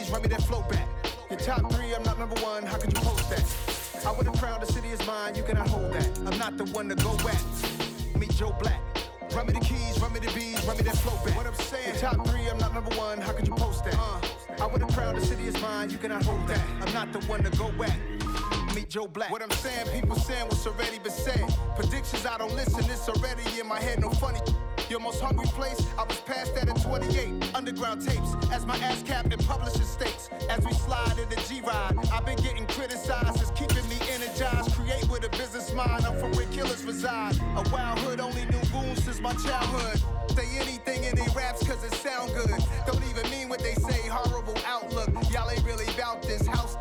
keys, run me that flow back. Your top three, I'm not number one, how could you post that? I would have crowned the city is mine, you cannot hold that. I'm not the one to go at. Meet Joe Black. Run me the keys, run me the bees, run me that flow back. What I'm saying, your top three, I'm not number one, how could you post that? I would have crowned the city is mine, you cannot hold that. I'm not the one to go at. Meet Joe Black. What I'm saying, people saying what's already been said. Predictions, I don't listen, it's already in my head, no funny. Your most hungry place, I was past that at 28. Underground tapes, as my ass cap in publishing states. As we slide in the G-Ride, I've been getting criticized, it's keeping me energized. Create with a business mind, I'm from where killers reside. A wild hood, only knew goons since my childhood. Say anything in they raps cause it sound good. Don't even mean what they say, horrible outlook. Y'all ain't really about this house.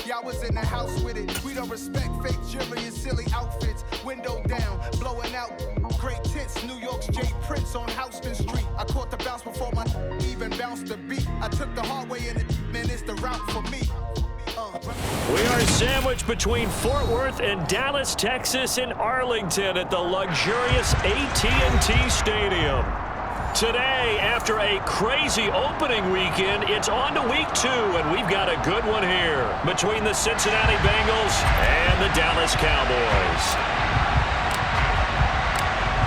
Y'all was in the house with it. We don't respect fake jewelry and silly outfits. Window down, blowing out great tits. New York's J. Prince on Houston Street. I caught the bounce before my even bounced the beat. I took the hard way in it, man, it's the route for me. We are sandwiched between Fort Worth and Dallas, Texas, and Arlington at the luxurious AT&T Stadium. Today, after a crazy opening weekend, it's on to week 2, and we've got a good one here between the Cincinnati Bengals and the Dallas Cowboys.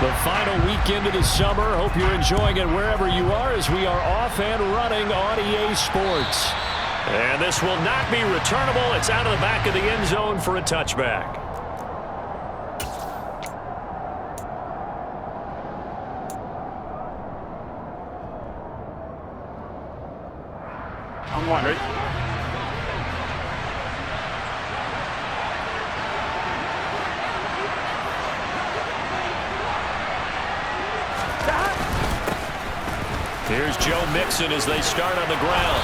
The final weekend of the summer. Hope you're enjoying it wherever you are as we are off and running on EA Sports. And this will not be returnable. It's out of the back of the end zone for a touchback. I'm wondering. Here's Joe Mixon as they start on the ground.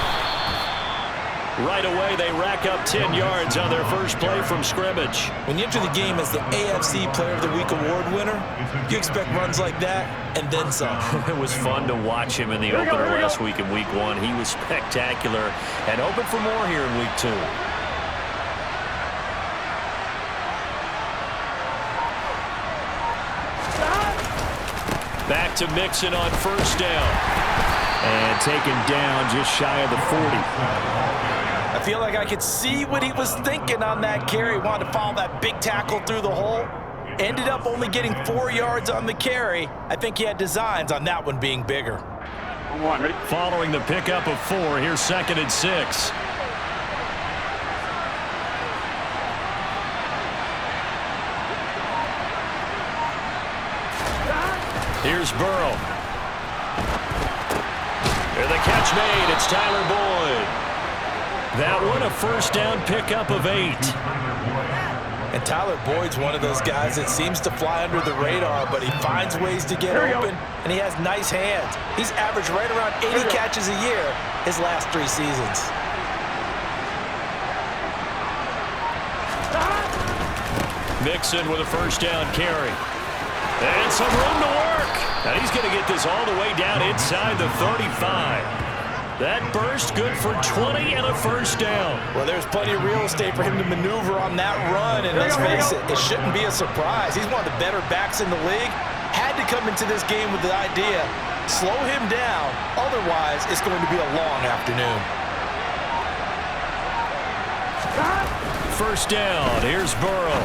Right away, they rack up 10 yards on their first play from scrimmage. When you enter the game as the AFC Player of the Week award winner, you expect runs like that and then some. It was fun to watch him in the opener last week in week 1. He was spectacular and open for more here in week 2. Back to Mixon on first down. And taken down just shy of the 40. I feel like I could see what he was thinking on that carry. Wanted to follow that big tackle through the hole. Ended up only getting 4 yards on the carry. I think he had designs on that one being bigger. Following the pickup of 4, here's 2nd and 6. Here's Burrow. And the catch made. It's Tyler Boyd. That one a first down pickup of 8. And Tyler Boyd's one of those guys that seems to fly under the radar, but he finds ways to get open, and he has nice hands. He's averaged right around 80 catches a year his last 3 seasons. Mixon with a first down carry. And some room to work. And he's going to get this all the way down inside the 35. That burst good for 20 and a first down. Well, there's plenty of real estate for him to maneuver on that run, and let's face it, it shouldn't be a surprise. He's one of the better backs in the league. Had to come into this game with the idea, slow him down, otherwise it's going to be a long afternoon. First down, here's Burrow.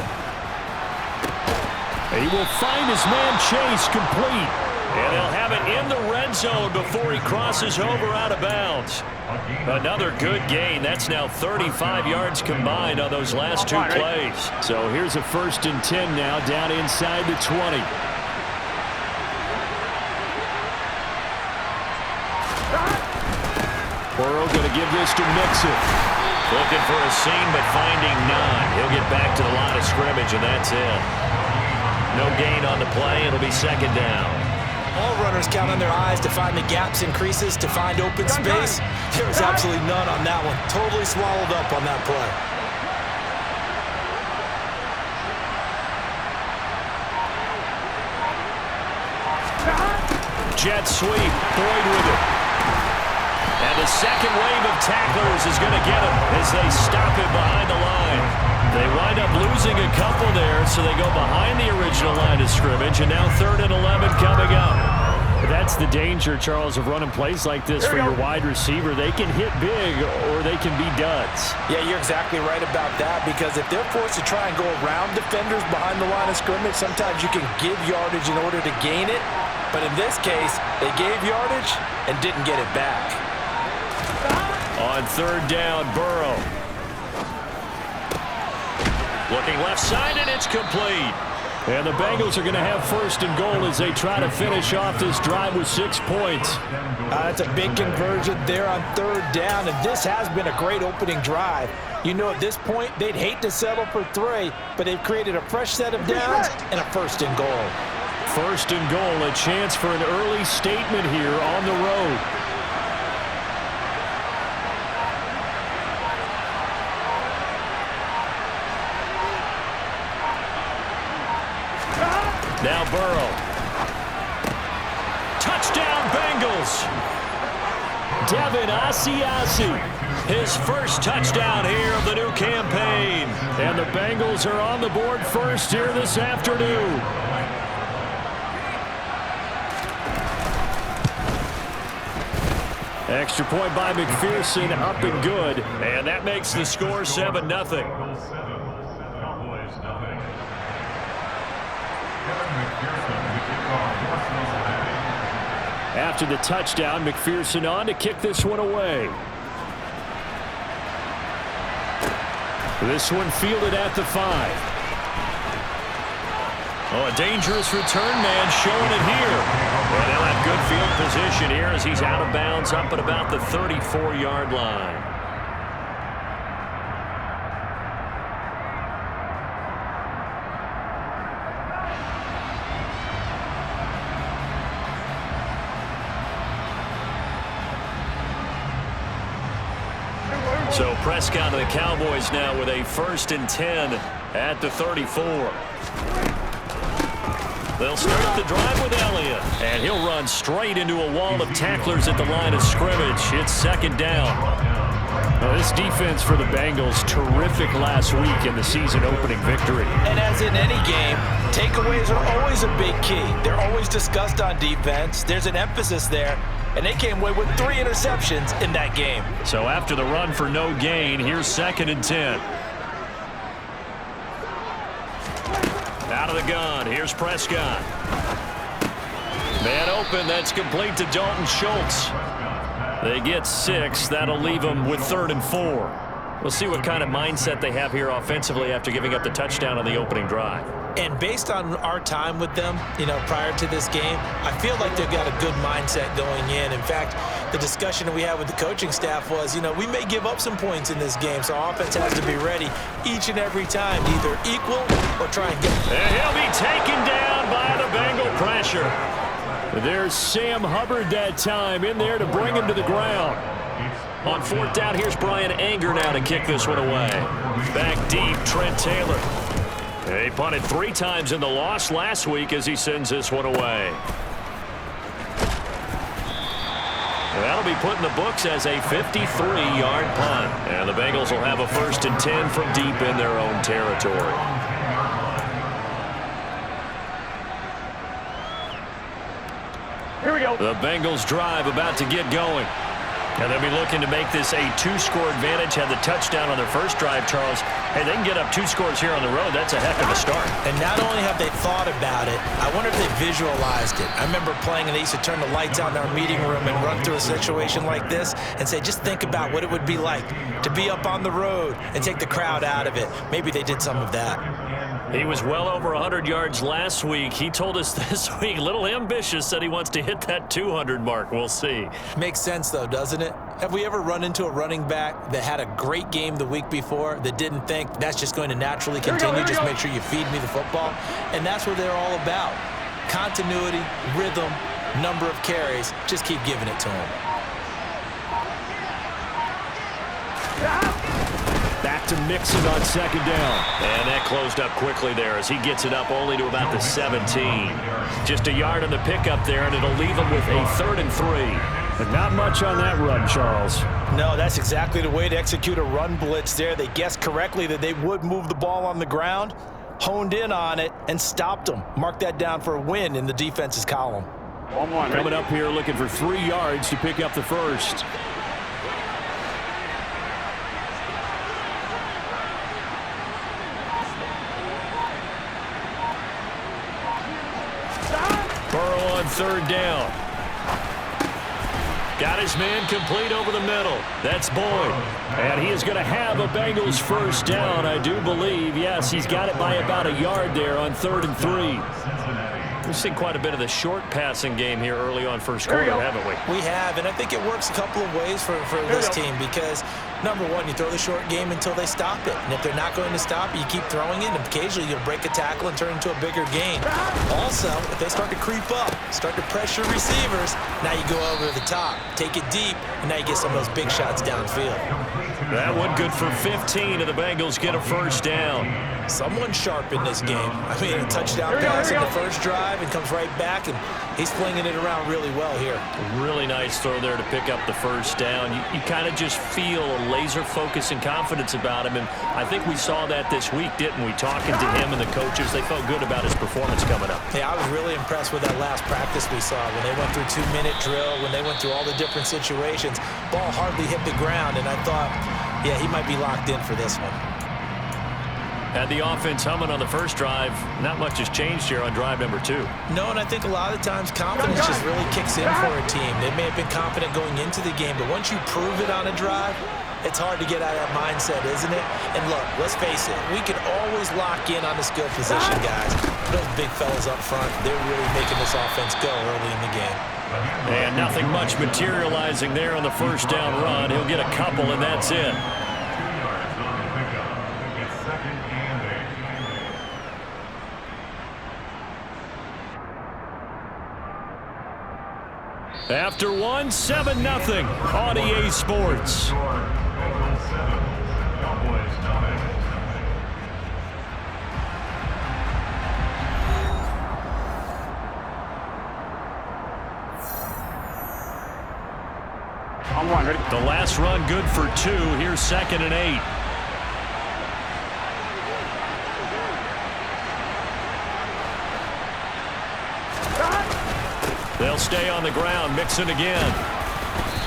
He will find his man Chase complete. And they'll have it in the red zone before he crosses over out of bounds. Another good gain. That's now 35 yards combined on those last 2 plays. So here's a 1st and 10 now down inside the 20. Burrow going to give this to Mixon. Looking for a seam, but finding none. He'll get back to the line of scrimmage, and that's it. No gain on the play. It'll be 2nd down. All runners count on their eyes to find the gaps and creases, to find open space. There was absolutely none on that one. Totally swallowed up on that play. Jet sweep. Boyd with it. And the second wave of tacklers is going to get him as they stop him behind the line. They wind up losing a couple there, so they go behind the original line of scrimmage, and now 3rd and 11 coming up. That's the danger, Charles, of running plays like this for your wide receiver. They can hit big or they can be duds. Yeah, you're exactly right about that, because if they're forced to try and go around defenders behind the line of scrimmage, sometimes you can give yardage in order to gain it. But in this case, they gave yardage and didn't get it back. On third down, Burrow. Looking left side, and it's complete. And the Bengals are going to have first and goal as they try to finish off this drive with 6 points. That's a big conversion there on third down, and this has been a great opening drive. You know, at this point, they'd hate to settle for 3, but they've created a fresh set of downs and a first and goal. First and goal, a chance for an early statement here on the road. Now Burrow. Touchdown, Bengals. Devin Asiasi, his first touchdown here of the new campaign. And the Bengals are on the board first here this afternoon. Extra point by McPherson, up and good. And that makes the score 7-0. After the touchdown, McPherson on to kick this one away. This one fielded at the 5. Oh, a dangerous return man showing it here. Well, they'll have good field position here as he's out of bounds up at about the 34-yard line. So Prescott and the Cowboys now with a 1st and 10 at the 34. They'll start the drive with Elliott, and he'll run straight into a wall of tacklers at the line of scrimmage. It's second down. Now, this defense for the Bengals, terrific last week in the season-opening victory. And as in any game, takeaways are always a big key. They're always discussed on defense. There's an emphasis there, and they came away with 3 interceptions in that game. So after the run for no gain, here's 2nd and 10. Out of the gun, here's Prescott. Man open, that's complete to Dalton Schultz. They get 6. That'll leave them with 3rd and 4. We'll see what kind of mindset they have here offensively after giving up the touchdown on the opening drive. And based on our time with them, you know, prior to this game, I feel like they've got a good mindset going in. In fact, the discussion that we had with the coaching staff was, you know, we may give up some points in this game, so our offense has to be ready each and every time to either equal or try and get. And he'll be taken down by the Bengal pressure. There's Sam Hubbard that time in there to bring him to the ground. On 4th down, here's Brian Anger now to kick this one away. Back deep, Trent Taylor. He punted 3 times in the loss last week as he sends this one away. That'll be put in the books as a 53-yard punt. And the Bengals will have a 1st and 10 from deep in their own territory. Here we go. The Bengals drive about to get going. And they'll be looking to make this a 2-score advantage. Had the touchdown on their first drive, Charles. Hey, they can get up 2 scores here on the road. That's a heck of a start. And not only have they thought about it, I wonder if they visualized it. I remember playing and they used to turn the lights out in our meeting room and run through a situation like this and say, just think about what it would be like to be up on the road and take the crowd out of it. Maybe they did some of that. He was well over 100 yards last week. He told us this week, a little ambitious, said he wants to hit that 200 mark. We'll see. Makes sense, though, doesn't it? Have we ever run into a running back that had a great game the week before that didn't think that's just going to naturally continue? Just make sure you feed me the football. And that's what they're all about. Continuity, rhythm, number of carries. Just keep giving it to him. Back to Mixon on 2nd down. And that closed up quickly there as he gets it up only to about the 17. Just a yard on the pickup there, and it'll leave him with a 3rd and 3. And not much on that run, Charles. No, that's exactly the way to execute a run blitz there. They guessed correctly that they would move the ball on the ground, honed in on it, and stopped them. Mark that down for a win in the defense's column. 1-1. Coming up here looking for 3 yards to pick up the first. Burrow on 3rd down. Got his man complete over the middle. That's Boyd. And he is going to have a Bengals first down, I do believe. Yes, he's got it by about a yard there on 3rd and 3. We've seen quite a bit of the short passing game here early on first quarter, haven't we? We have, and I think it works a couple of ways for this team because, number one, you throw the short game until they stop it. And if they're not going to stop it, you keep throwing it, and occasionally you'll break a tackle and turn into a bigger game. Also, if they start to creep up, start to pressure receivers, now you go over the top, take it deep, and now you get some of those big shots downfield. That one good for 15, and the Bengals get a first down. Someone sharp in this game. I mean, a touchdown pass in the first drive and comes right back, and he's flinging it around really well here. Really nice throw there to pick up the first down. You kind of just feel a laser focus and confidence about him, and I think we saw that this week, didn't we? Talking to him and the coaches, they felt good about his performance coming up. Yeah, I was really impressed with that last practice we saw when they went through 2-minute drill, when they went through all the different situations. Ball hardly hit the ground, and I thought, yeah, he might be locked in for this one. Had the offense humming on the first drive. Not much has changed here on drive number 2. No, and I think a lot of times confidence just really kicks in for a team. They may have been confident going into the game, but once you prove it on a drive, it's hard to get out of that mindset, isn't it? And look, let's face it, we can always lock in on the skill position, guys. Those big fellas up front, they're really making this offense go early in the game. And nothing much materializing there on the first down run. He'll get a couple, and that's it. After 1, 7-0 on EA Sports. Ready? The last run good for 2. Here's 2nd and 8. They'll stay on the ground, mixing again.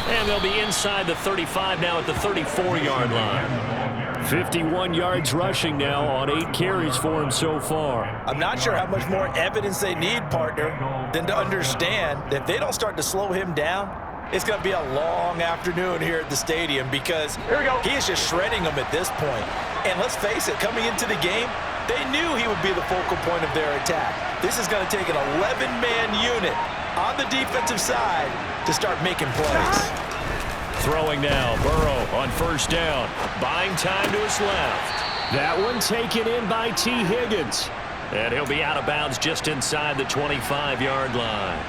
And they'll be inside the 35 now at the 34-yard line. 51 yards rushing now on 8 carries for him so far. I'm not sure how much more evidence they need, partner, than to understand that if they don't start to slow him down, it's going to be a long afternoon here at the stadium because he is just shredding them at this point. And let's face it, coming into the game, they knew he would be the focal point of their attack. This is going to take an 11-man unit on the defensive side to start making plays. Throwing now, Burrow on first down. Buying time to his left. That one taken in by T. Higgins. And he'll be out of bounds just inside the 25-yard line.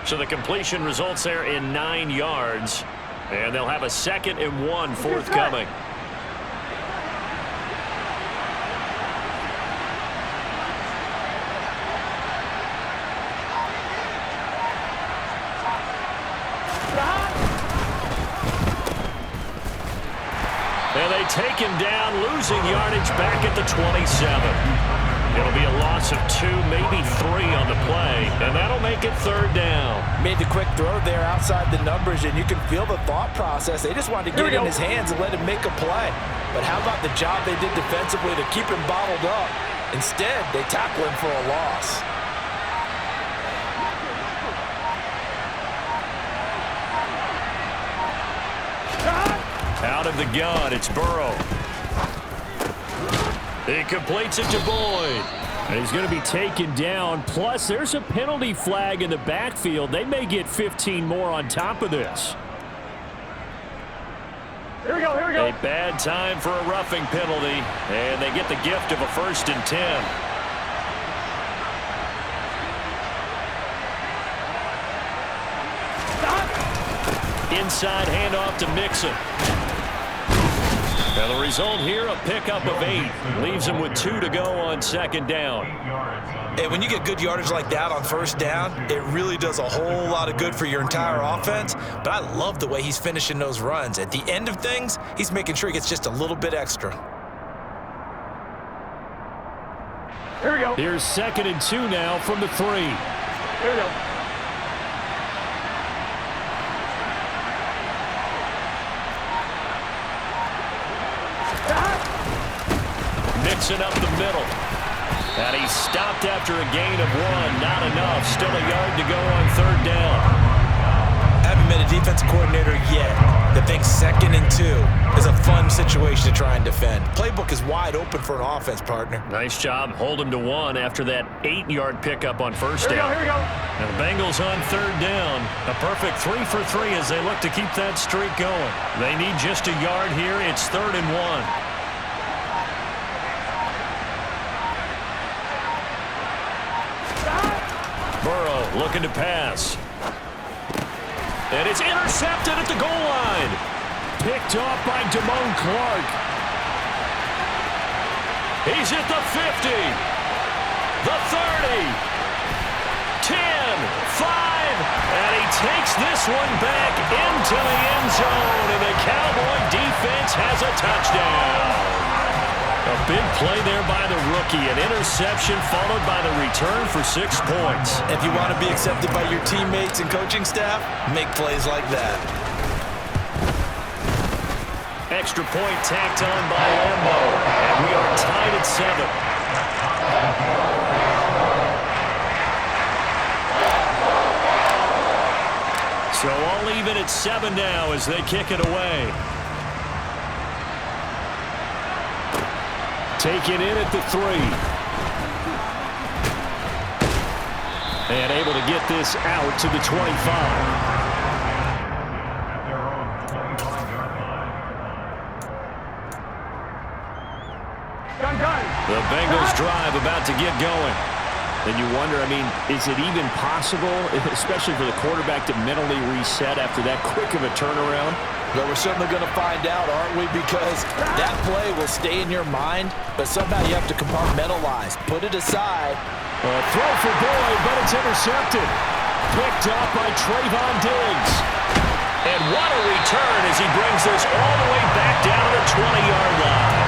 So the completion results there in 9 yards. And they'll have a 2nd and 1 forthcoming. And they take him down, losing yardage back at the 27. It'll be a loss of 2, maybe 3 on the play, and that'll make it 3rd down. Made the quick throw there outside the numbers, and you can feel the thought process. They just wanted to get it in his hands and let him make a play. But how about the job they did defensively to keep him bottled up? Instead, they tackle him for a loss. Out of the gun, it's Burrow. He completes it to Boyd. And he's going to be taken down. Plus, there's a penalty flag in the backfield. They may get 15 more on top of this. Here we go, here we go. A bad time for a roughing penalty. And they get the gift of a 1st and 10. Inside handoff to Mixon. Now the result here, a pickup of 8. Leaves him with 2 to go on 2nd down. And when you get good yardage like that on 1st down, it really does a whole lot of good for your entire offense. But I love the way he's finishing those runs. At the end of things, he's making sure he gets just a little bit extra. Here we go. Here's 2nd and 2 now from the 3. Here we go. mixing up the middle. And he stopped after a gain of 1. Not enough. Still a yard to go on 3rd down. I haven't met a defensive coordinator yet that thinks 2nd and 2 is a fun situation to try and defend. Playbook is wide open for an offense, partner. Nice job. Hold him to 1 after that 8-yard pickup on 1st down. Here we go. And the Bengals on 3rd down. A perfect 3 for 3 as they look to keep that streak going. They need just a yard here. It's 3rd and 1. Burrow looking to pass. And it's intercepted at the goal line. Picked off by Damone Clark. He's at the 50. The 30. 10. 5. And he takes this one back into the end zone. And the Cowboy defense has a touchdown. A big play there by the rookie. An interception followed by the return for 6 points. If you want to be accepted by your teammates and coaching staff, make plays like that. Extra point tacked on by Lambo. And we are tied at 7. So all even at 7 now as they kick it away. Taken in at the 3. And able to get this out to the 25. The Bengals drive about to get going. And you wonder, I mean, is it even possible, especially for the quarterback, to mentally reset after that quick of a turnaround? Well, we're certainly going to find out, aren't we? Because that play will stay in your mind, but somehow you have to compartmentalize. Put it aside. Throw for Boyd, but it's intercepted. Picked up by Trayvon Diggs. And what a return as he brings this all the way back down to the 20-yard line.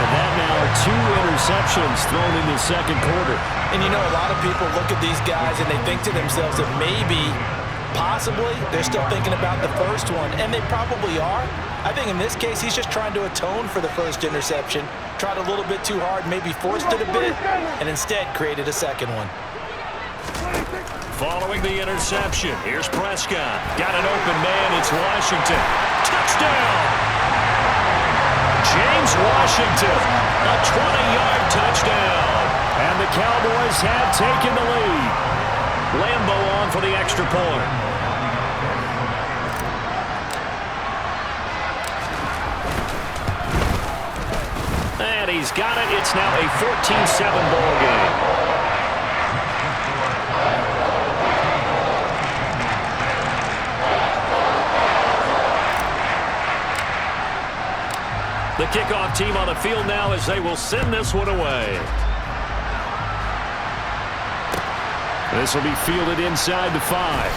And that now are 2 interceptions thrown in the 2nd quarter. And you know, a lot of people look at these guys and they think to themselves that maybe, possibly, they're still thinking about the first one, and they probably are. I think in this case, he's just trying to atone for the first interception, tried a little bit too hard, maybe forced it a bit, and instead created a 2nd one. Following the interception, here's Prescott. Got an open man, it's Washington. Touchdown! James Washington, a 20-yard touchdown. And the Cowboys have taken the lead. Lambo on for the extra point. And he's got it. It's now a 14-7 ball game. The kickoff team on the field now as they will send this one away. This will be fielded inside the 5.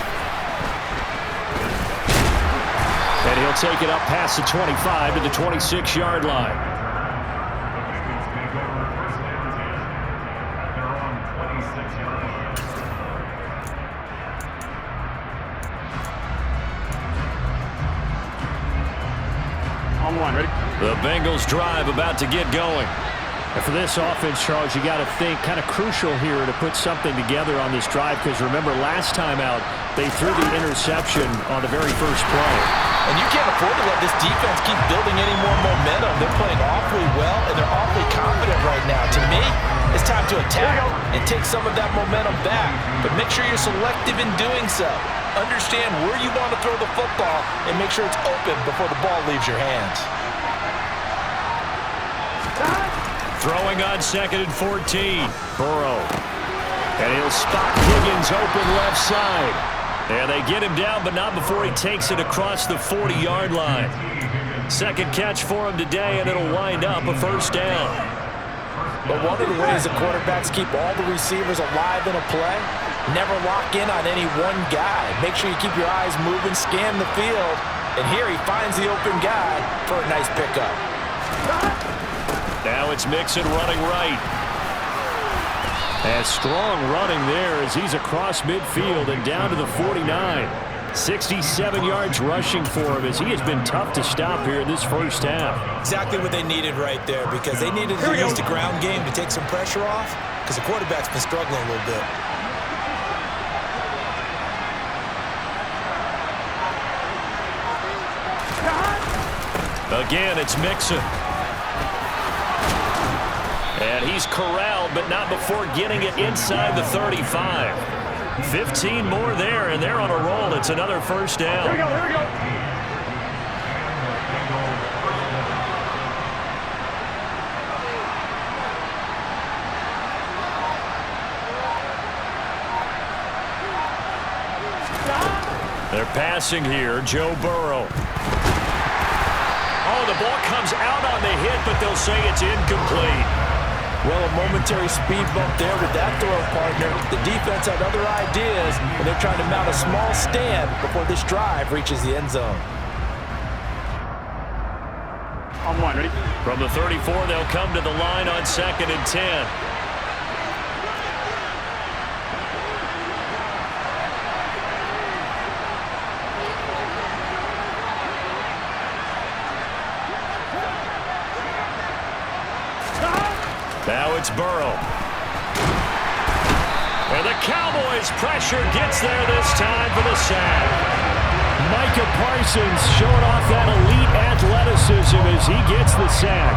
And he'll take it up past the 25 to the 26-yard line. On 1, ready? The Bengals drive about to get going. And for this offense, Charles, you got to think kind of crucial here to put something together on this drive, because remember last time out they threw the interception on the very first play. And you can't afford to let this defense keep building any more momentum. They're playing awfully well, and they're awfully confident right now. To me, it's time to attack and take some of that momentum back. But make sure you're selective in doing so. Understand where you want to throw the football and make sure it's open before the ball leaves your hands. Throwing on 2nd and 14. Burrow. And he'll spot Higgins open left side. And they get him down, but not before he takes it across the 40-yard line. 2nd catch for him today, and it'll wind up a 1st down. But one of the ways the quarterbacks keep all the receivers alive in a play, never lock in on any one guy. Make sure you keep your eyes moving, scan the field. And here he finds the open guy for a nice pickup. Now it's Mixon running right. And strong running there as he's across midfield and down to the 49. 67 yards rushing for him as he has been tough to stop here in this first half. Exactly what they needed right there, because they needed to use the ground game to take some pressure off, because the quarterback's been struggling a little bit. Again, it's Mixon. And he's corralled, but not before getting it inside the 35. 15 more there, and they're on a roll. It's another first down. Here we go, here we go. They're passing here, Joe Burrow. Oh, the ball comes out on the hit, but they'll say it's incomplete. Well, a momentary speed bump there with that throw, partner. The defense had other ideas, and they're trying to mount a small stand before this drive reaches the end zone. On one, ready? From the 34, they'll come to the line on 2nd and 10. Now it's Burrow. And the Cowboys' pressure gets there this time for the sack. Micah Parsons showing off that elite athleticism as he gets the sack.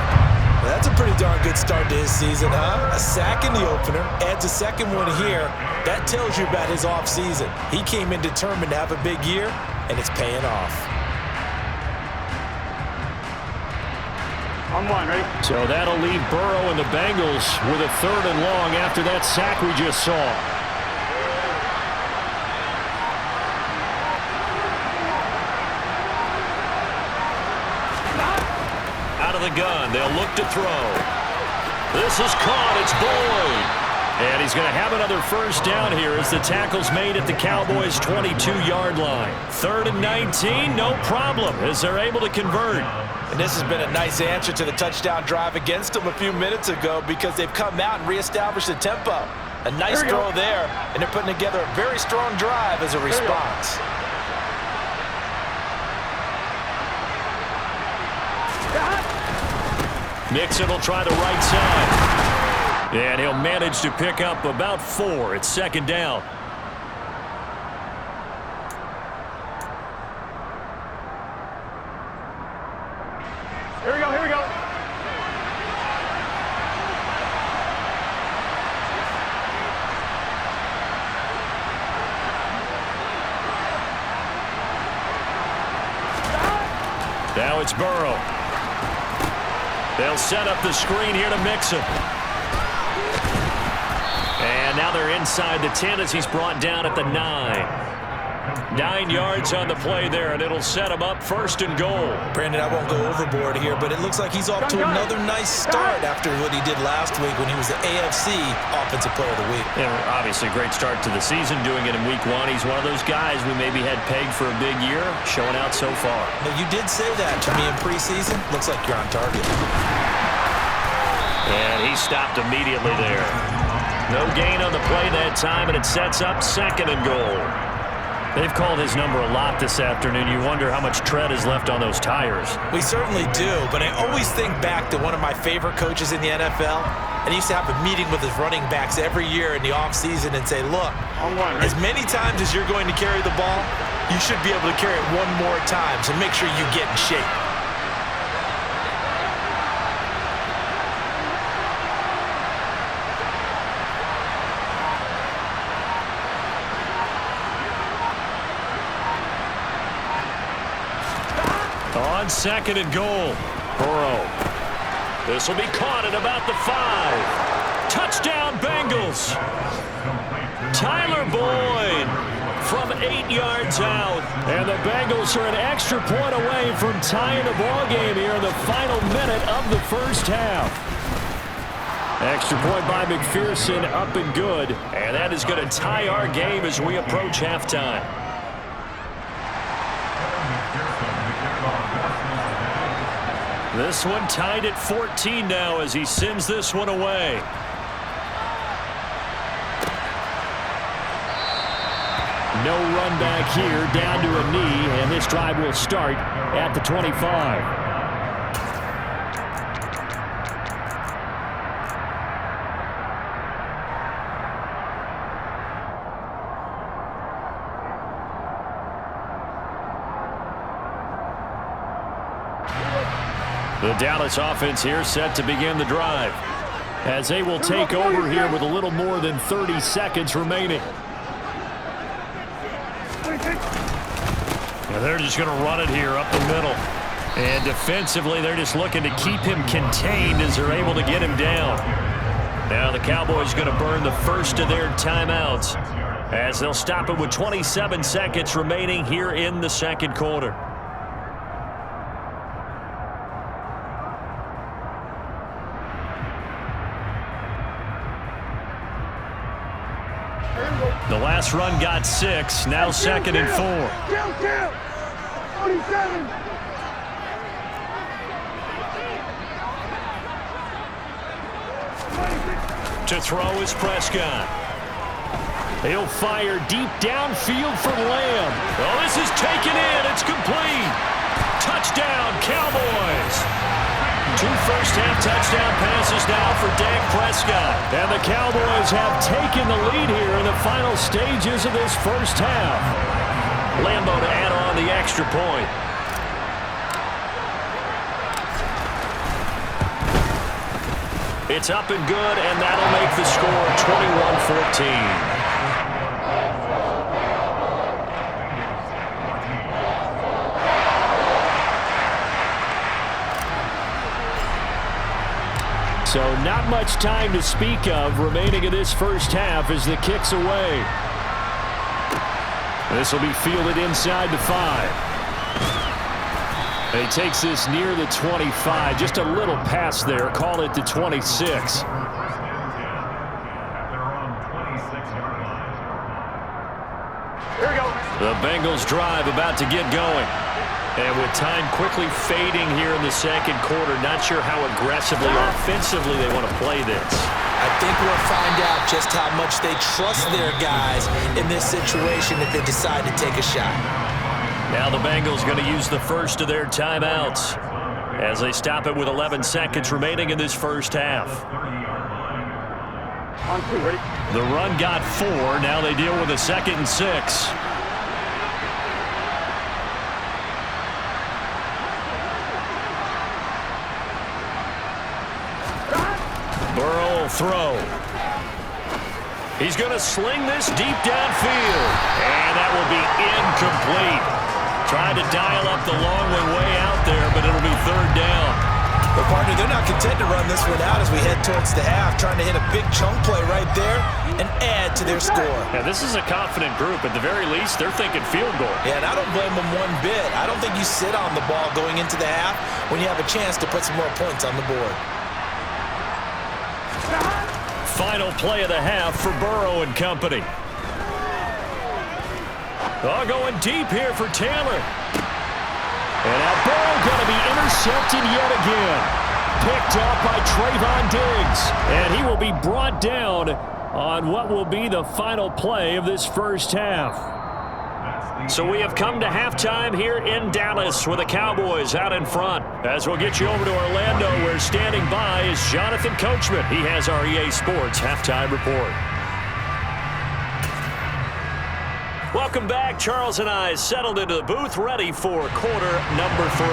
That's a pretty darn good start to his season, huh? A sack in the opener, adds a second one here. That tells you about his offseason. He came in determined to have a big year, and it's paying off. On one, ready? So that'll leave Burrow and the Bengals with a 3rd and long after that sack we just saw. Out of the gun, they'll look to throw. This is caught, it's Boyd. And he's going to have another first down here as the tackle's made at the Cowboys' 22-yard line. 3rd and 19, no problem, as they're able to convert. And this has been a nice answer to the touchdown drive against them a few minutes ago, because they've come out and reestablished the tempo. A nice throw there, and they're putting together a very strong drive as a response. Mixon will try the right side. And he'll manage to pick up about 4. It's 2nd down. Here we go, here we go. Now it's Burrow. They'll set up the screen here to Mixon. And now they're inside the 10 as he's brought down at the 9. 9 yards on the play there, and it'll set him up 1st and goal. Brandon, I won't go overboard here, but it looks like he's off to another nice start after what he did last week when he was the AFC Offensive Player of the Week. Yeah, obviously, great start to the season, doing it in week 1. He's one of those guys we maybe had pegged for a big year, showing out so far. Now, you did say that to me in preseason. Looks like you're on target. And he stopped immediately there. No gain on the play that time, and it sets up 2nd and goal. They've called his number a lot this afternoon. You wonder how much tread is left on those tires. We certainly do, but I always think back to one of my favorite coaches in the NFL, and he used to have a meeting with his running backs every year in the offseason and say, look, as many times as you're going to carry the ball, you should be able to carry it one more time, so make sure you get in shape. On 2nd and goal, Burrow. This will be caught at about the 5. Touchdown, Bengals. Tyler Boyd from 8 yards out. And the Bengals are an extra point away from tying the ball game here in the final minute of the first half. Extra point by McPherson, up and good. And that is going to tie our game as we approach halftime. This one tied at 14 now as he sends this one away. No run back here, down to a knee, and this drive will start at the 25. The Dallas offense here set to begin the drive as they will take over here with a little more than 30 seconds remaining. And they're just going to run it here up the middle. And defensively, they're just looking to keep him contained as they're able to get him down. Now the Cowboys going to burn the first of their timeouts as they'll stop it with 27 seconds remaining here in the second quarter. The last run got 6, now second and 4. To throw is Prescott. He'll fire deep downfield for Lamb. Oh, this is taken in. It's complete. Touchdown, Cowboys. 2 first-half touchdown passes now for Dak Prescott. And the Cowboys have taken the lead here in the final stages of this first half. Lambo to add on the extra point. It's up and good, and that'll make the score 21-14. So not much time to speak of remaining in this first half as the kick's away. This will be fielded inside the 5. And he takes this near the 25. Just a little pass there. Call it the 26. Here we go. The Bengals drive about to get going. And with time quickly fading here in the second quarter, not sure how aggressively or offensively they want to play this. I think we'll find out just how much they trust their guys in this situation if they decide to take a shot. Now the Bengals going to use the first of their timeouts as they stop it with 11 seconds remaining in this first half. On 2, ready? The run got 4. Now they deal with a 2nd and 6. Burrow will throw. He's going to sling this deep downfield. And that will be incomplete. Trying to dial up the long way out there, but it'll be 3rd down. Well, partner, they're not content to run this one out as we head towards the half, trying to hit a big chunk play right there and add to their score. Yeah, this is a confident group. At the very least, they're thinking field goal. Yeah, and I don't blame them one bit. I don't think you sit on the ball going into the half when you have a chance to put some more points on the board. Final play of the half for Burrow and company. Oh, going deep here for Taylor. And now Burrow going to be intercepted yet again. Picked up by Trayvon Diggs. And he will be brought down on what will be the final play of this first half. So we have come to halftime here in Dallas with the Cowboys out in front. As we'll get you over to Orlando, where standing by is Jonathan Coachman. He has our EA Sports halftime report. Welcome back. Charles and I settled into the booth, ready for quarter number 3.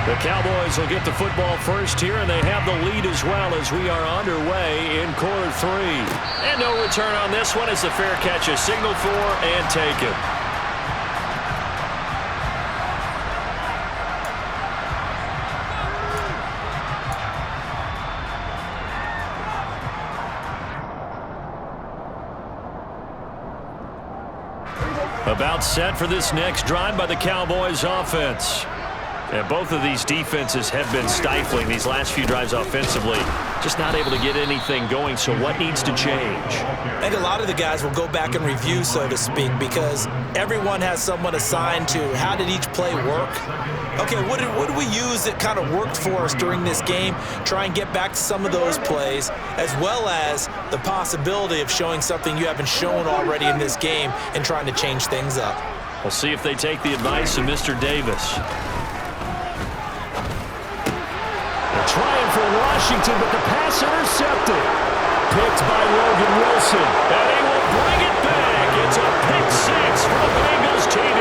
The Cowboys will get the football first here, and they have the lead as well as we are underway in quarter 3. And no return on this one as the fair catch is signaled for and taken. About set for this next drive by the Cowboys offense. And both of these defenses have been stifling these last few drives offensively. Just not able to get anything going, so what needs to change? I think a lot of the guys will go back and review, so to speak, because everyone has someone assigned to how did each play work. Okay, what did we use that kind of worked for us during this game? Try and get back to some of those plays, as well as the possibility of showing something you haven't shown already in this game and trying to change things up. We'll see if they take the advice of Mr. Davis. They're trying for Washington, but the pass intercepted. Picked by Logan Wilson. And he will bring it back. It's a pick six for the Bengals TD.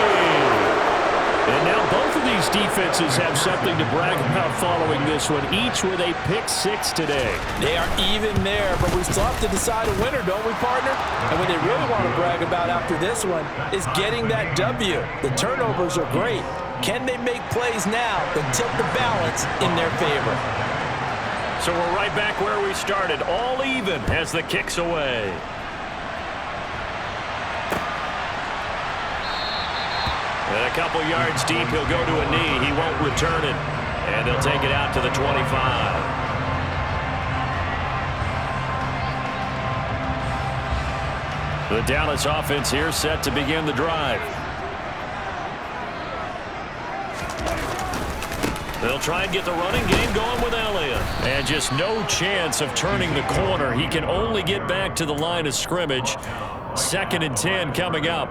And now both of these defenses have something to brag about following this one, each with a pick six today. They are even there, but we still have to decide a winner, don't we, partner? And what they really want to brag about after this one is getting that W. The turnovers are great. Can they make plays now that tilt the balance in their favor? So we're right back where we started, all even as the kick's away. And a couple yards deep, he'll go to a knee. He won't return it. And he'll take it out to the 25. The Dallas offense here set to begin the drive. They'll try and get the running game going with Elliott. And just no chance of turning the corner. He can only get back to the line of scrimmage. 2nd and 10 coming up.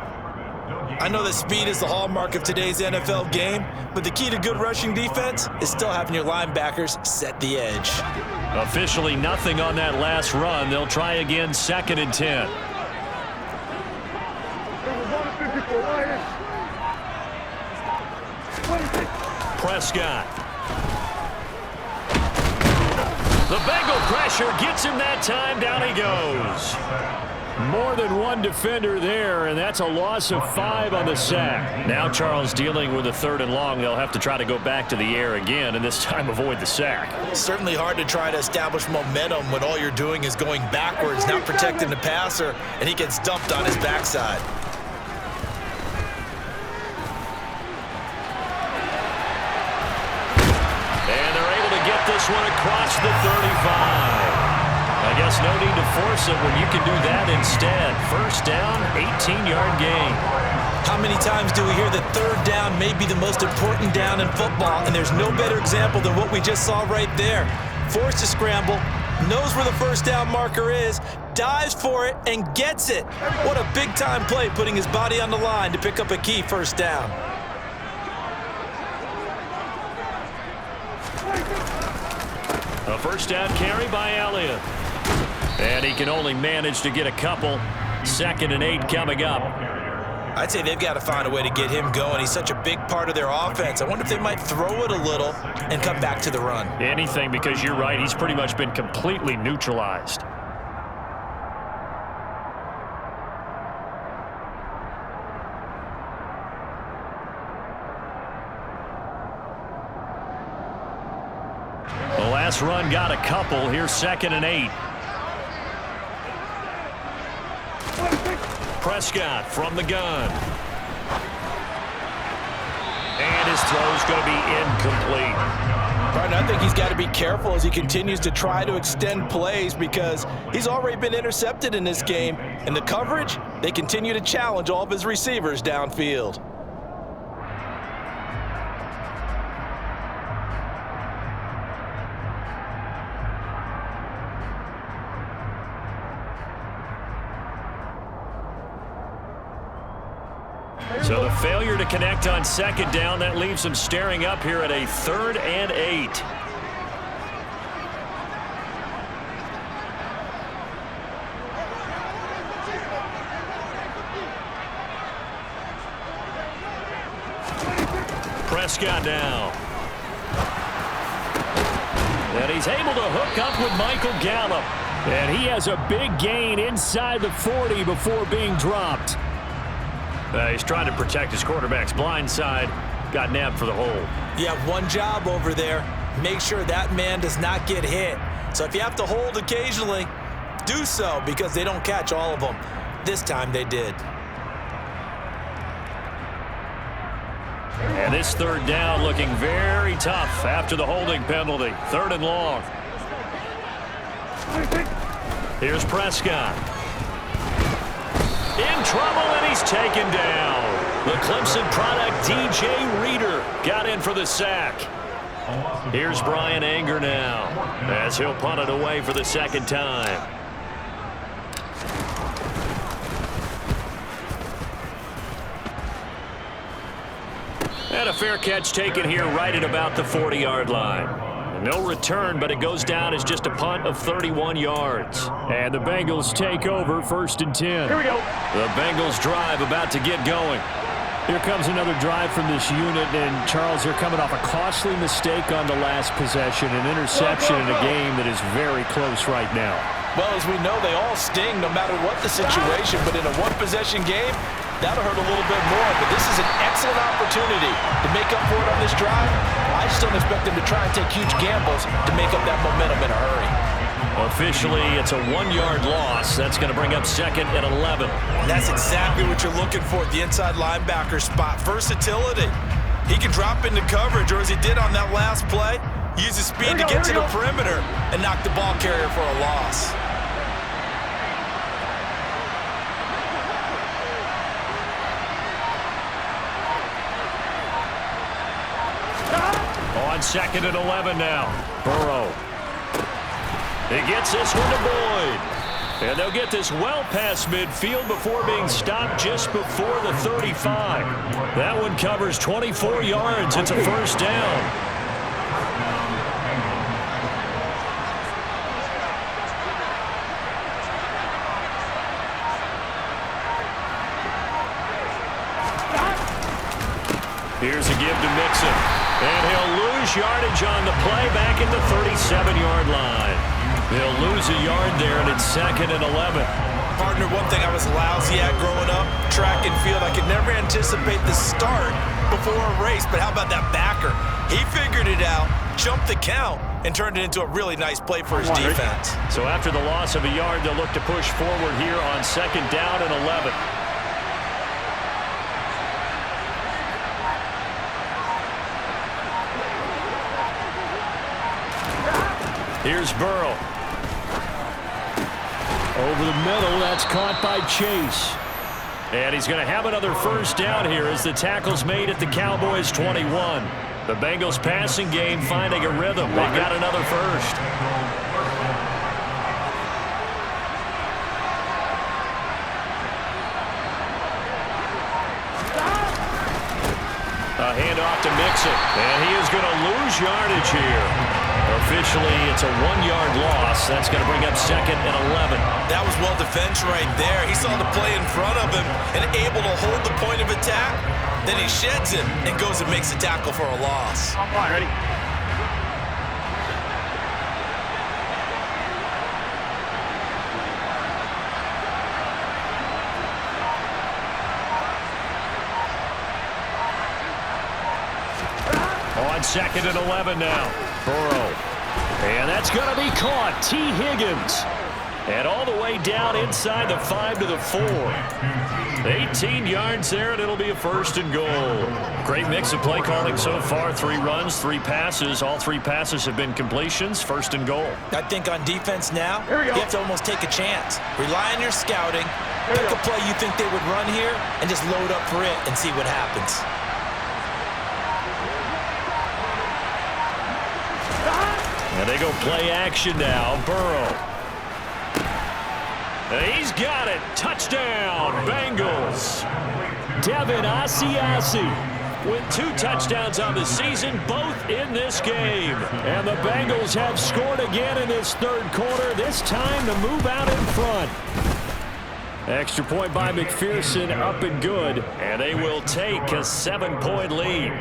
I know that speed is the hallmark of today's NFL game, but the key to good rushing defense is still having your linebackers set the edge. Officially nothing on that last run. They'll try again, 2nd and 10. Prescott. The Bengal pressure gets him that time. Down he goes. More than one defender there, and that's a loss of 5 on the sack. Now Charles dealing with a 3rd and long. They'll have to try to go back to the air again, and this time avoid the sack. Certainly hard to try to establish momentum when all you're doing is going backwards, not protecting the passer, and he gets dumped on his backside. And they're able to get this one across the 35. I guess no need to force it when you can do that instead. 1st down, 18-yard gain. How many times do we hear that 3rd down may be the most important down in football, and there's no better example than what we just saw right there. Forced to scramble, knows where the 1st down marker is, dives for it, and gets it. What a big-time play, putting his body on the line to pick up a key 1st down. A 1st down carry by Elliott. And he can only manage to get a couple. 2nd and 8 coming up. I'd say they've got to find a way to get him going. He's such a big part of their offense. I wonder if they might throw it a little and come back to the run. Anything, because you're right. He's pretty much been completely neutralized. The last run got a couple. Here's 2nd and 8. Prescott from the gun. And his throw's going to be incomplete. Partner, I think he's got to be careful as he continues to try to extend plays because he's already been intercepted in this game. And the coverage, they continue to challenge all of his receivers downfield. So the failure to connect on 2nd down, that leaves them staring up here at a 3rd and 8. Prescott now. And he's able to hook up with Michael Gallup. And he has a big gain inside the 40 before being dropped. He's trying to protect his quarterback's blind side. Got nabbed for the hold. You have one job over there. Make sure that man does not get hit. So if you have to hold occasionally, do so because they don't catch all of them. This time they did. And this third down looking very tough after the holding penalty. 3rd and long. Here's Prescott. In trouble, and he's taken down. The Clemson product, DJ Reader, got in for the sack. Here's Brian Anger now, as he'll punt it away for the 2nd time. And a fair catch taken here right at about the 40-yard line. No return, but it goes down as just a punt of 31 yards. And the Bengals take over 1st and 10. Here we go. The Bengals drive about to get going. Here comes another drive from this unit, and Charles, they're coming off a costly mistake on the last possession, an interception in a game that is very close right now. Well, as we know, they all sting no matter what the situation, but in a one-possession game, that'll hurt a little bit more. But this is an excellent opportunity to make up for it on this drive. I just don't expect them to try and take huge gambles to make up that momentum in a hurry. Officially, it's a 1-yard loss. That's going to bring up 2nd and 11. That's exactly what you're looking for at the inside linebacker spot. Versatility. He can drop into coverage, or as he did on that last play, use his speed to get to the perimeter and knock the ball carrier for a loss. On 2nd and 11 now. Burrow. He gets this one to Boyd. And they'll get this well past midfield before being stopped just before the 35. That one covers 24 yards. It's a 1st down. Here's a give to Mixon. And he'll lose yardage on the play back at the 37-yard line. They'll lose a yard there, and it's 2nd and 11. Partner, one thing I was lousy at growing up, track and field, I could never anticipate the start before a race, but how about that backer? He figured it out, jumped the count, and turned it into a really nice play for his defense. So after the loss of a yard, they'll look to push forward here on 2nd down and 11. Here's Burrow. Over the middle, that's caught by Chase. And he's going to have another 1st down here as the tackle's made at the Cowboys' 21. The Bengals passing game finding a rhythm. They've got another 1st. A handoff to Mixon. And he is going to lose yardage here. Officially, it's a 1-yard loss. That's going to bring up 2nd and 11. That was well defense right there. He saw the play in front of him and able to hold the point of attack. Then he sheds it and goes and makes a tackle for a loss. All right, ready? On 2nd and 11 now. Burrow. And that's going to be caught. T. Higgins. And all the way down inside the 5 to the 4. 18 yards there, and it'll be a 1st and goal. Great mix of play calling so far. 3 runs, 3 passes. All 3 passes have been completions. 1st and goal. I think on defense now, you have to almost take a chance. Rely on your scouting. Pick a play you think they would run here and just load up for it and see what happens. And they go play action now. Burrow. And he's got it. Touchdown, Bengals. Devin Asiasi With 2 touchdowns on the season, both in this game. And the Bengals have scored again in this 3rd quarter, this time to move out in front. Extra point by McPherson, up and good. And they will take a 7-point lead.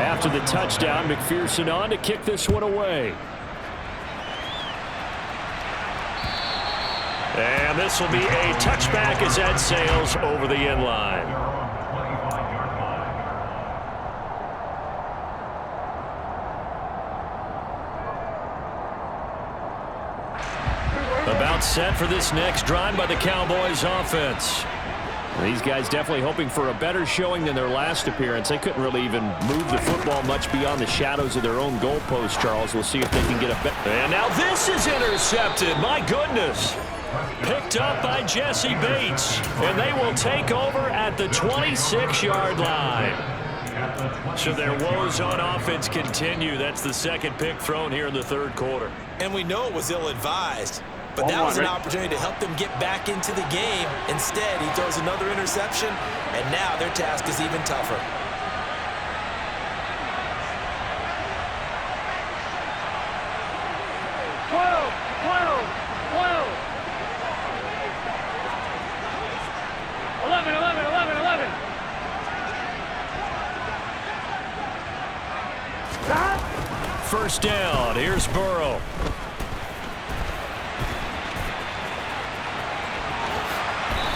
After the touchdown, McPherson on to kick this one away. And this will be a touchback as Ed sails over the end line. About set for this next drive by the Cowboys offense. These guys definitely hoping for a better showing than their last appearance. They couldn't really even move the football much beyond the shadows of their own goalpost, Charles. We'll see if they can get a better. And now this is intercepted. My goodness. Picked up by Jesse Bates. And they will take over at the 26-yard line. So their woes on offense continue. That's the second pick thrown here in the third quarter. And we know it was ill-advised. But that was an opportunity to help them get back into the game. Instead, he throws another interception, and now their task is even tougher. First down. Here's Burrow.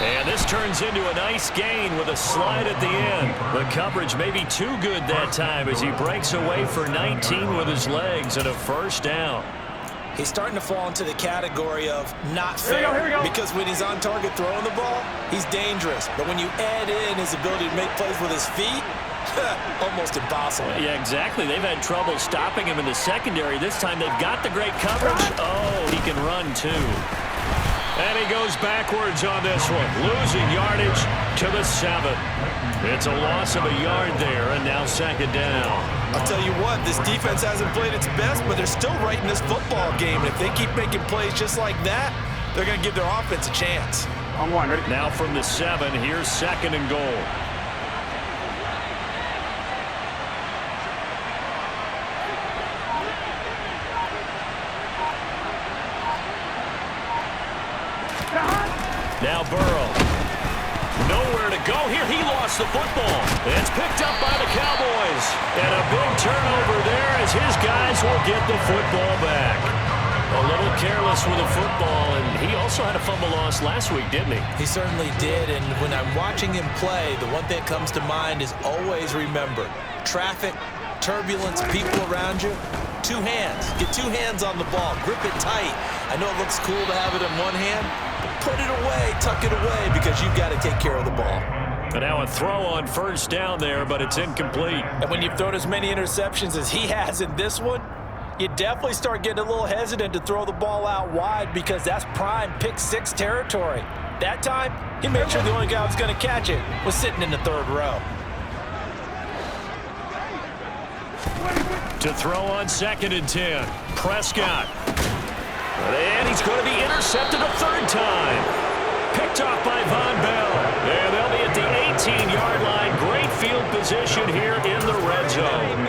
And this turns into a nice gain with a slide at the end. The coverage may be too good that time as he breaks away for 19 with his legs and a first down. He's starting to fall into the category of not fair. Here we go. Because when he's on target throwing the ball, he's dangerous. But when you add in his ability to make plays with his feet, almost impossible. Yeah, exactly. They've had trouble stopping him in the secondary. This time they've got the great coverage. Oh, he can run too. And he goes backwards on this one, losing yardage to the 7. It's a loss of a yard there, and now second down. I'll tell you what, this defense hasn't played its best, but they're still right in this football game. And if they keep making plays just like that, they're going to give their offense a chance. On one, ready? Now from the 7, here's second and goal. Now Burrow. Nowhere to go here. He lost the football. It's picked up by the Cowboys. And a big turnover there as his guys will get the football back. A little careless with the football, and he also had a fumble loss last week, didn't he? He certainly did, and when I'm watching him play, the one thing that comes to mind is always remember, traffic, turbulence, people around you, two hands. Get two hands on the ball. Grip it tight. I know it looks cool to have it in one hand, put it away, tuck it away, because you've got to take care of the ball. And now a throw on first down there, but it's incomplete. And when you've thrown as many interceptions as he has in this one, you definitely start getting a little hesitant to throw the ball out wide because that's prime pick 6 territory. That time, he made sure the only guy who was going to catch it was sitting in the third row. To throw on second and 10, Prescott. And he's going to be intercepted a third time. Picked off by Von Bell. And they'll be at the 18-yard line. Great field position here in the red zone.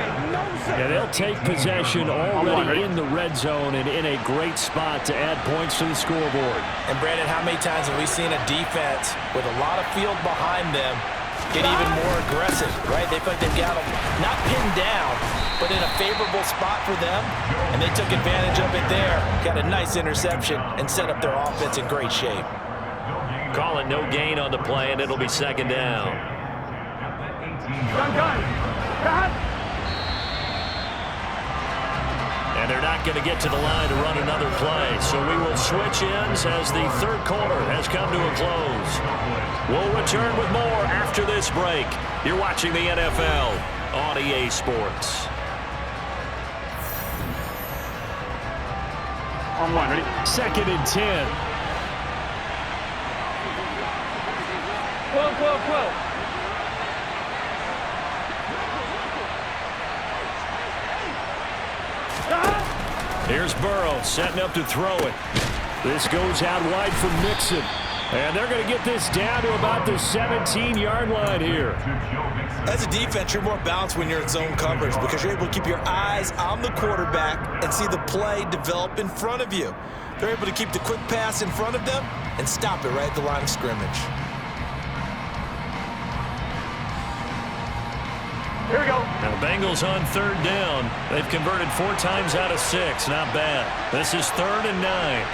And they'll take possession already in the red zone and in a great spot to add points to the scoreboard. And, Brandon, how many times have we seen a defense with a lot of field behind them get even more aggressive, right? They think they've got them not pinned down, but in a favorable spot for them, and they took advantage of it there, got a nice interception, and set up their offense in great shape. Call it no gain on the play, and it'll be second down. And they're not going to get to the line to run another play, so we will switch ends as the third quarter has come to a close. We'll return with more after this break. You're watching the NFL on EA Sports. On one, ready? Second and 10. 12. Here's Burrow setting up to throw it. This goes out wide for Mixon. And they're going to get this down to about the 17-yard line here. As a defense, you're more balanced when you're in zone coverage because you're able to keep your eyes on the quarterback and see the play develop in front of you. They're able to keep the quick pass in front of them and stop it right at the line of scrimmage. Here we go. Now the Bengals on third down. They've converted 4 times out of 6. Not bad. This is 3rd and 9.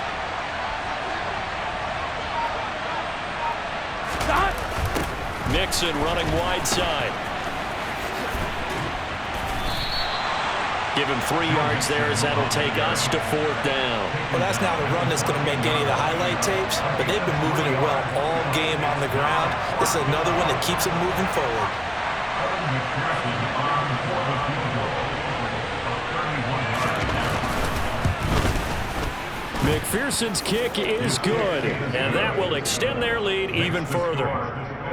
Mixon running wide side. Give him 3 yards there as that'll take us to 4th down. Well, that's not a run that's going to make any of the highlight tapes, but they've been moving it well all game on the ground. This is another one that keeps them moving forward. McPherson's kick is good, and that will extend their lead even further.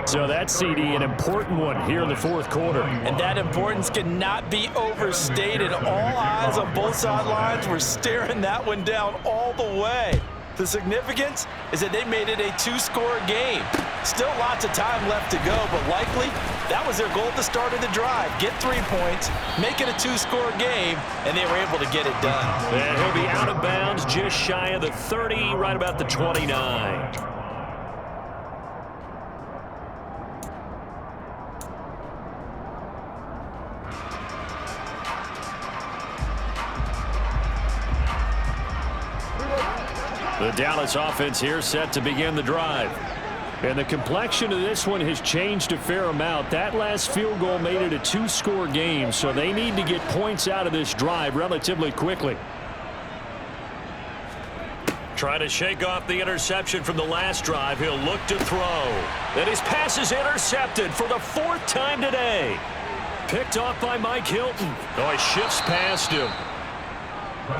So that's, CD, an important one here in the 4th quarter. And that importance cannot be overstated. All eyes on both sidelines were staring that one down all the way. The significance is that they made it a 2-score game. Still lots of time left to go, but likely that was their goal at the start of the drive. Get 3 points, make it a 2-score game, and they were able to get it done. And he'll be out of bounds just shy of the 30, right about the 29. The Dallas offense here set to begin the drive. And the complexion of this one has changed a fair amount. That last field goal made it a 2-score game, so they need to get points out of this drive relatively quickly. Trying to shake off the interception from the last drive. He'll look to throw. And his pass is intercepted for the 4th time today. Picked off by Mike Hilton. Oh, he shifts past him.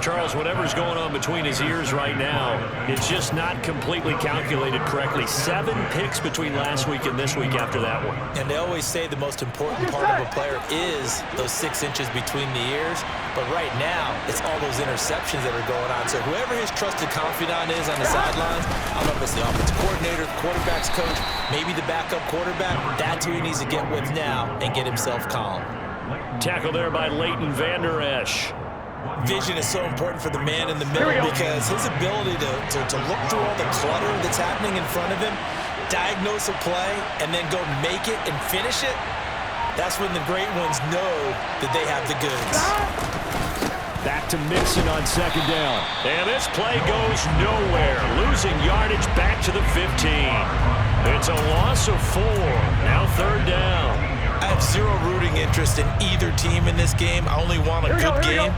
Charles, whatever's going on between his ears right now, it's just not completely calculated correctly. 7 picks between last week and this week after that one. And they always say the most important part of a player is those 6 inches between the ears. But right now, it's all those interceptions that are going on. So whoever his trusted confidant is on the sidelines, I don't know if it's the offensive coordinator, the quarterback's coach, maybe the backup quarterback, that's who he needs to get with now and get himself calm. Tackle there by Leighton Vander Esch. Vision is so important for the man in the middle because his ability to look through all the clutter that's happening in front of him, diagnose a play, and then go make it and finish it, that's when the great ones know that they have the goods. Back to Mixon on 2nd down. And this play goes nowhere. Losing yardage back to the 15. It's a loss of 4. Now 3rd down. I have zero rooting interest in either team in this game. I only want a good game.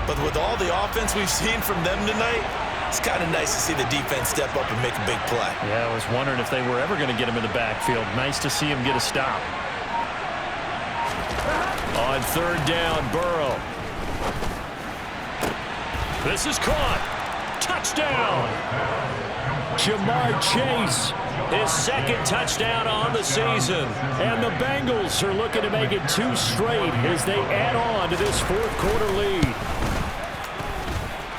But with all the offense we've seen from them tonight, it's kind of nice to see the defense step up and make a big play. Yeah, I was wondering if they were ever going to get him in the backfield. Nice to see him get a stop. On 3rd down, Burrow. This is caught. Touchdown. Jamar Chase. His 2nd touchdown on the season. And the Bengals are looking to make it 2 straight as they add on to this 4th quarter lead.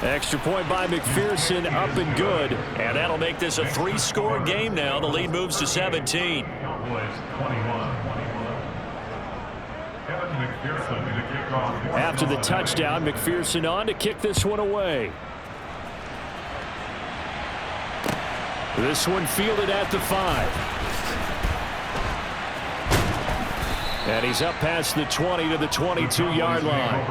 Extra point by McPherson, up and good. And that'll make this a 3-score game now. The lead moves to 17. After the touchdown, McPherson on to kick this one away. This one fielded at the 5. And he's up past the 20 to the 22-yard line.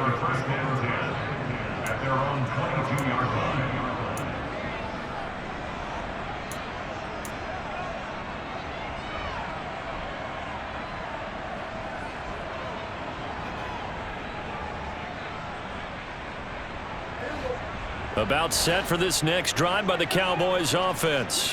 About set for this next drive by the Cowboys offense.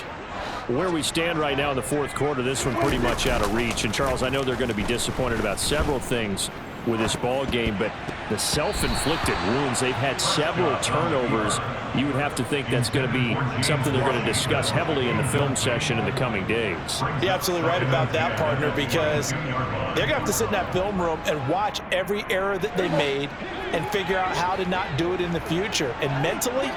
Where we stand right now in the 4th quarter, this one pretty much out of reach. And, Charles, I know they're going to be disappointed about several things with this ball game, but the self-inflicted wounds, they've had several turnovers. You would have to think that's going to be something they're going to discuss heavily in the film session in the coming days. You're absolutely right about that, partner, because they're going to have to sit in that film room and watch every error that they made and figure out how to not do it in the future. And mentally,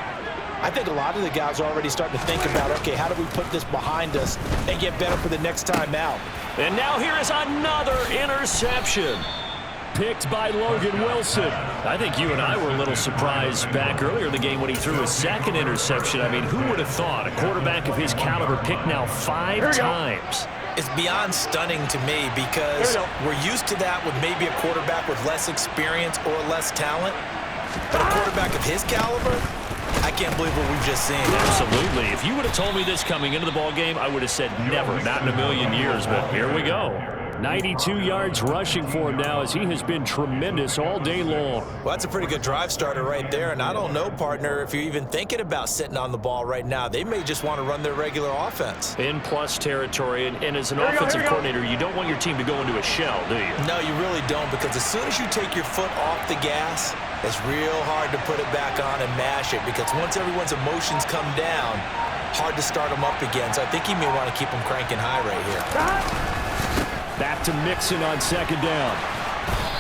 I think a lot of the guys are already starting to think about, okay, how do we put this behind us and get better for the next time out? And now here is another interception. Picked by Logan Wilson. I think you and I were a little surprised back earlier in the game when he threw his 2nd interception. I mean, who would have thought a quarterback of his caliber picked now 5 times? It's beyond stunning to me because we're used to that with maybe a quarterback with less experience or less talent. But a quarterback of his caliber, I can't believe what we've just seen. Absolutely. If you would have told me this coming into the ball game, I would have said never, not in a million years. But here we go. 92 yards rushing for him now as he has been tremendous all day long. Well, that's a pretty good drive starter right there, and I don't know, partner, if you're even thinking about sitting on the ball right now. They may just want to run their regular offense. In plus territory, and as an offensive coordinator, you don't want your team to go into a shell, do you? No, you really don't, because as soon as you take your foot off the gas, it's real hard to put it back on and mash it, because once everyone's emotions come down, hard to start them up again. So I think he may want to keep them cranking high right here. Back to Mixon on second down.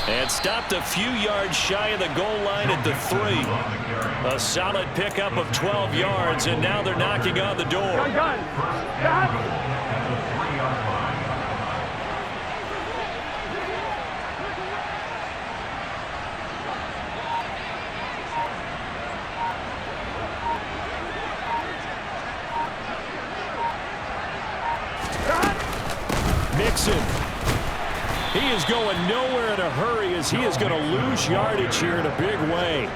And stopped a few yards shy of the goal line at the 3. A solid pickup of 12 yards, and now they're knocking on the door. Mixon. He is going nowhere in a hurry as he is going to lose yardage here in a big way.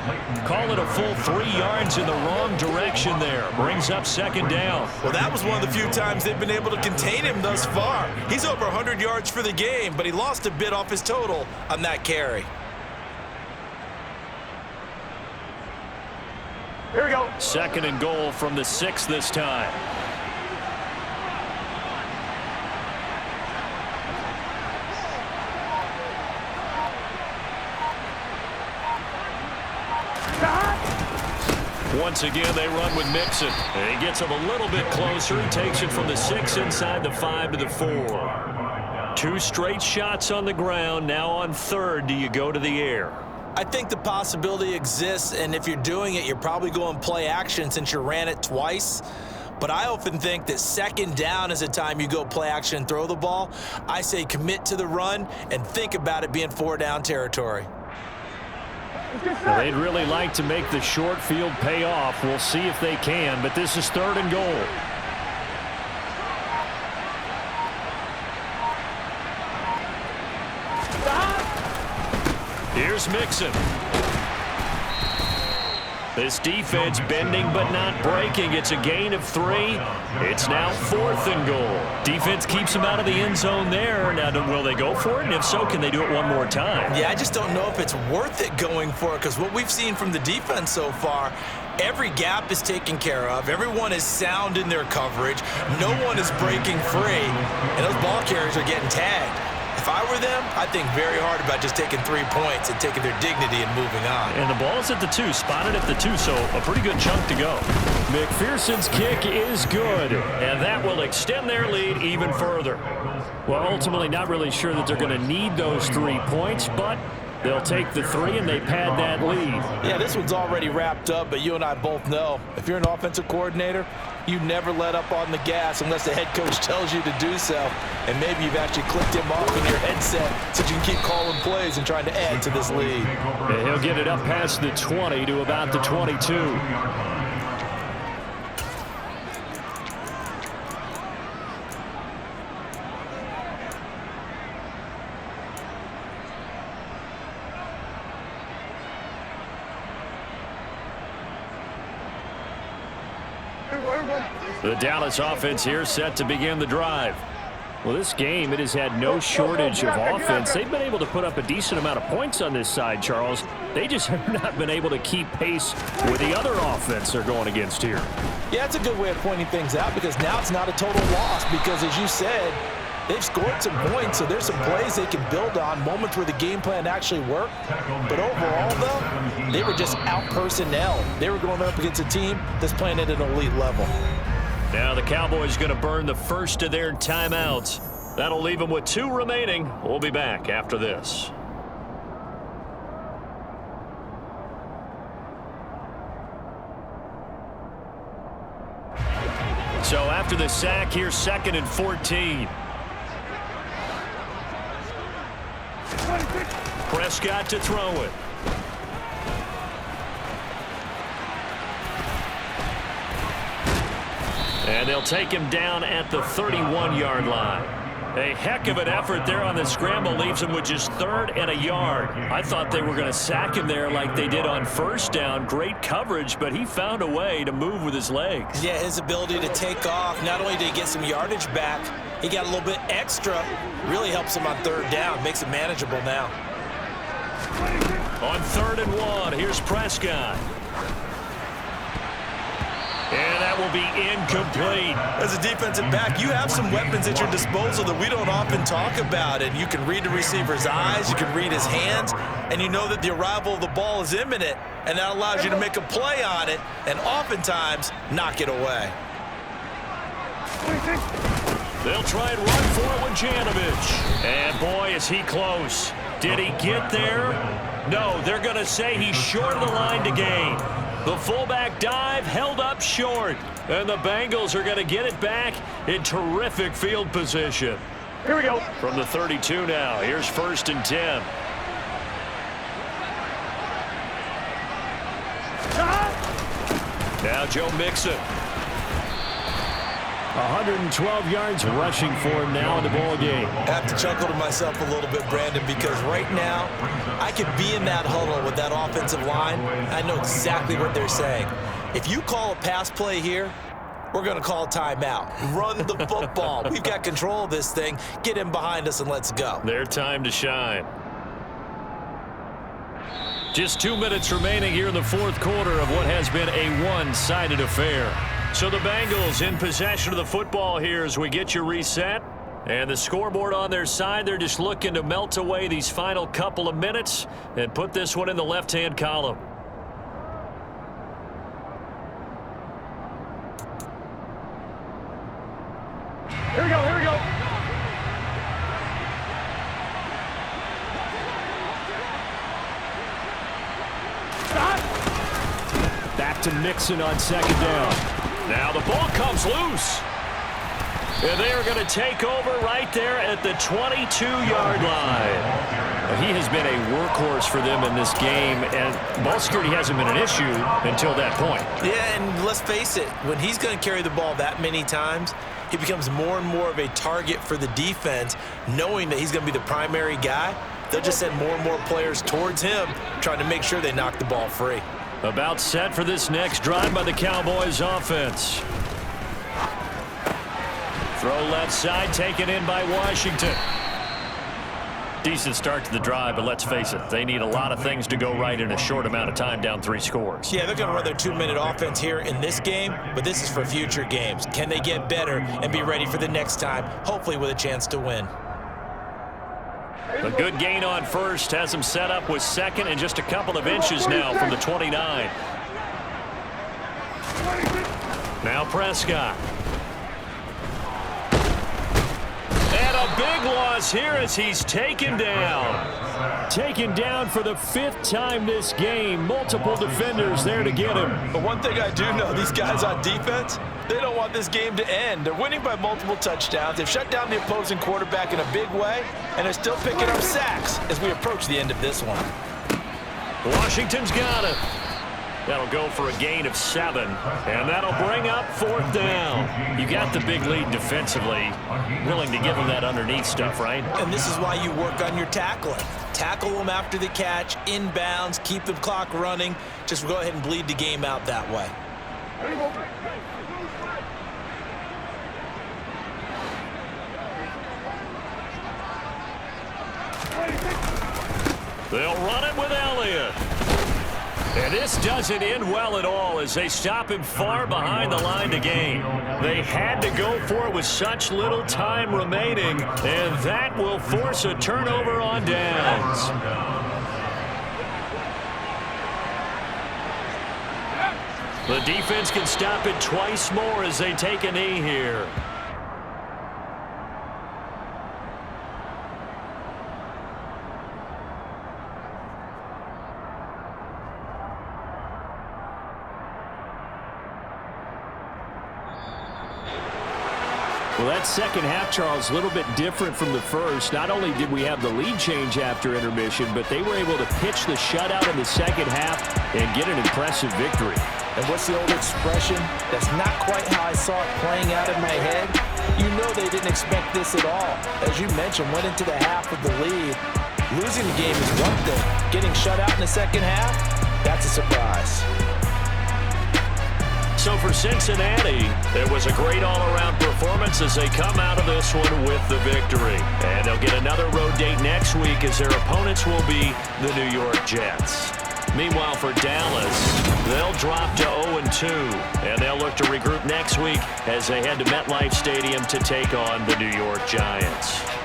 Call it a full 3 yards in the wrong direction there. Brings up second down. Well, that was one of the few times they've been able to contain him thus far. He's over 100 yards for the game, but he lost a bit off his total on that carry. Here we go. Second and goal from the 6 this time. Once again, they run with Mixon. And he gets him a little bit closer. He takes it from the 6 inside the 5 to the 4. 2 straight shots on the ground. Now on third, do you go to the air? I think the possibility exists, and if you're doing it, you're probably going play action since you ran it twice. But I often think that second down is a time you go play action and throw the ball. I say commit to the run and think about it being 4 down territory. Well, they'd really like to make the short field pay off. We'll see if they can, but this is third and goal. Here's Mixon. This defense bending but not breaking. It's a gain of 3. It's now 4th and goal. Defense keeps him out of the end zone there. Now, will they go for it? And if so, can they do it one more time? Yeah, I just don't know if it's worth it going for it, because what we've seen from the defense so far, every gap is taken care of. Everyone is sound in their coverage. No one is breaking free, and those ball carriers are getting tagged. If I were them, I'd think very hard about just taking 3 points and taking their dignity and moving on. And the ball's at the 2, spotted at the 2, so a pretty good chunk to go. McPherson's kick is good, and that will extend their lead even further. Well, ultimately not really sure that they're going to need those 3 points, but they'll take the 3 and they pad that lead. Yeah, this one's already wrapped up, but you and I both know if you're an offensive coordinator, you never let up on the gas unless the head coach tells you to do so. And maybe you've actually clicked him off in your headset so you can keep calling plays and trying to add to this lead. And he'll get it up past the 20 to about the 22. The Dallas offense here set to begin the drive. Well, this game, it has had no shortage of offense. They've been able to put up a decent amount of points on this side, Charles. They just have not been able to keep pace with the other offense they're going against here. Yeah, it's a good way of pointing things out, because now it's not a total loss, because as you said, they've scored some points, so there's some plays they can build on, moments where the game plan actually worked. But overall, though, they were just out personnel. They were going up against a team that's playing at an elite level. Now the Cowboys going to burn the first of their timeouts. That'll leave them with 2 remaining. We'll be back after this. So after the sack, here's 2nd and 14. Prescott to throw it. And they'll take him down at the 31-yard line. A heck of an effort there on the scramble. Leaves him with just 3rd and a yard. I thought they were going to sack him there like they did on 1st down. Great coverage, but he found a way to move with his legs. Yeah, his ability to take off. Not only did he get some yardage back, he got a little bit extra. Really helps him on 3rd down. Makes it manageable now. On 3rd and 1, here's Prescott. And that will be incomplete. As a defensive back, you have some weapons at your disposal that we don't often talk about. And you can read the receiver's eyes, you can read his hands, and you know that the arrival of the ball is imminent, and that allows you to make a play on it and oftentimes knock it away. They'll try and run for it with Janovich. And boy, is he close. Did he get there? No, they're going to say he's short of the line to gain. The fullback dive held up short. And the Bengals are going to get it back in terrific field position. Here we go. From the 32 now, here's 1st and 10. Now Joe Mixon. 112 yards rushing for him now in the ball game. I have to chuckle to myself a little bit, Brandon, because right now I could be in that huddle with that offensive line. I know exactly what they're saying. If you call a pass play here, we're going to call timeout. Run the football. We've got control of this thing. Get him behind us and let's go. Their time to shine. Just 2 minutes remaining here in the 4th quarter of what has been a one-sided affair. So the Bengals in possession of the football here as we get you reset. And the scoreboard on their side, they're just looking to melt away these final couple of minutes and put this one in the left-hand column. Here we go. Here we go. Back to Mixon on 2nd down. Now the ball comes loose. And they are going to take over right there at the 22-yard line. He has been a workhorse for them in this game, and ball security hasn't been an issue until that point. Yeah, and let's face it, when he's going to carry the ball that many times, he becomes more and more of a target for the defense, knowing that he's going to be the primary guy. They'll just send more and more players towards him, trying to make sure they knock the ball free. About set for this next drive by the Cowboys offense. Throw left side, taken in by Washington. Decent start to the drive, but let's face it, they need a lot of things to go right in a short amount of time, down 3 scores. Yeah, they're going to run their 2-minute offense here in this game, but this is for future games. Can they get better and be ready for the next time, hopefully with a chance to win? A good gain on 1st has them set up with 2nd and just a couple of inches now from the 29. Now Prescott. And a big loss here as he's taken down. Taken down for the 5th time this game. Multiple defenders there to get him. But one thing I do know, these guys on defense, they don't want this game to end. They're winning by multiple touchdowns. They've shut down the opposing quarterback in a big way, and they're still picking up sacks as we approach the end of this one. Washington's got it. That'll go for a gain of 7, and that'll bring up 4th down. You got the big lead defensively, willing to give them that underneath stuff, right? And this is why you work on your tackling. Tackle them after the catch, inbounds, keep the clock running. Just go ahead and bleed the game out that way. They'll run it with Elliott. And this doesn't end well at all as they stop him far behind the line to gain. They had to go for it with such little time remaining, and that will force a turnover on downs. The defense can stop it twice more as they take a knee here. Well, that second half, Charles, a little bit different from the first. Not only did we have the lead change after intermission, but they were able to pitch the shutout in the second half and get an impressive victory. And what's the old expression? That's not quite how I saw it playing out in my head. You know they didn't expect this at all. As you mentioned, went into the half with the lead. Losing the game is one thing. Getting shut out in the second half, that's a surprise. So for Cincinnati, it was a great all-around performance as they come out of this one with the victory. And they'll get another road date next week as their opponents will be the New York Jets. Meanwhile, for Dallas, they'll drop to 0-2, and they'll look to regroup next week as they head to MetLife Stadium to take on the New York Giants.